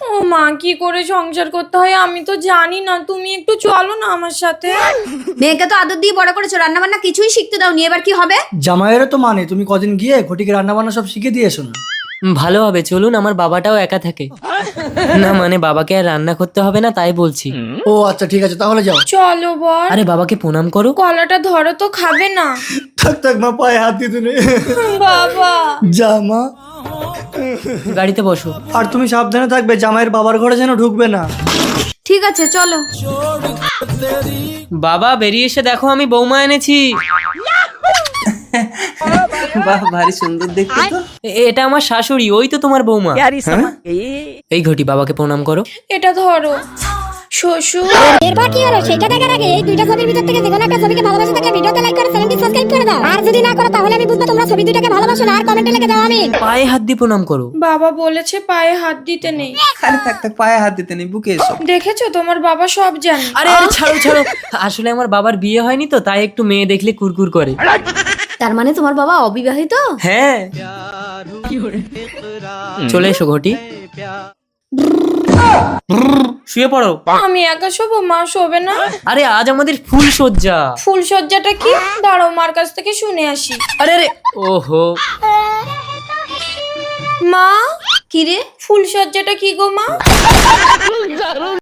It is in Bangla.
ও মা, কি করে সংসার করতে হয় আমি তো জানি না, তুমি একটু চলো না আমার সাথে। মেয়েকে তো আদর দিয়ে বড় করেছো, রান্না বান্না কিছুই শিখতে দাওনি, এবার কি হবে? জামাইয়েরও তো মানে তুমি কদিন গিয়ে ঘটিকে রান্না বান্না সব শিখে দিয়ে এসো না। ভালো হবে, চলুন, আমার বাবাটাও একা থাকে। না মানে বাবাকে আর রান্না করতে হবে না তাই বলছি। ও আচ্ছা ঠিক আছে, তাহলে যাও। চলো বল। আরে বাবাকে প্রণাম করো। কলাটা ধরো তো, খাবে না। থাক থাক মা, পায়ে হাত দিতে নেই। বাবা। যা মা। গাড়িতে বসো। আর তুমি সাবধানে থাকবে, জামাইয়ের বাবার ঘরে যেন ঢুকবে না। ঠিক আছে চলো। বাবা বেরিয়ে এসে দেখো আমি বৌমা এনেছি। বাহ, ভারী সুন্দর দেখতে তো। এটা আমার শাশুড়ি, ওই তো তোমার বৌমা। এই ঘটি, বাবাকে প্রণাম করো। এটা ধরো। শ্বশুর। এরপর কি হলো সেটা দেখার আগে এই দুইটা ছবির ভিতর থেকে যেকোনো একটা ছবিকে ভালোবাসে থাকলে ভিডিওতে লাইক করে চ্যানেলটি সাবস্ক্রাইব করে দাও। আর যদি না করো তাহলে আমি বুঝবো তোমরা ছবি দুইটাকে ভালোবাসো না। আর কমেন্টে লিখে দাও আমি। পায়ে হাত দিয়ে প্রণাম করো। বাবা বলেছে পায়ে হাত দিতে নেই। আরে থাক থাক, পায়ে হাত দিতে নেই, বুকে এসো। দেখেছো, তোমার বাবা সব জানে। আরে আরে ছাড়ো ছাড়ো, আসলে আমার বাবার বিয়ে হয়নি তো তাই একটু মেয়ে দেখলে কুরকুর করে। তার মানে তোমার বাবা অবিবাহিত? হ্যাঁ। চলে এসো ঘটি, শুয়ে পড়ো। আমি একা শোবো, মা শোবে না। আরে আজ আমাদের ফুল সজ্জা। ফুলসজ্জাটা কি? দাঁড়াও, মার কাছ থেকে শুনে আসি। আরে আরে, ওহো। মা, কি রে? ফুলসজ্জাটা কি গো মা?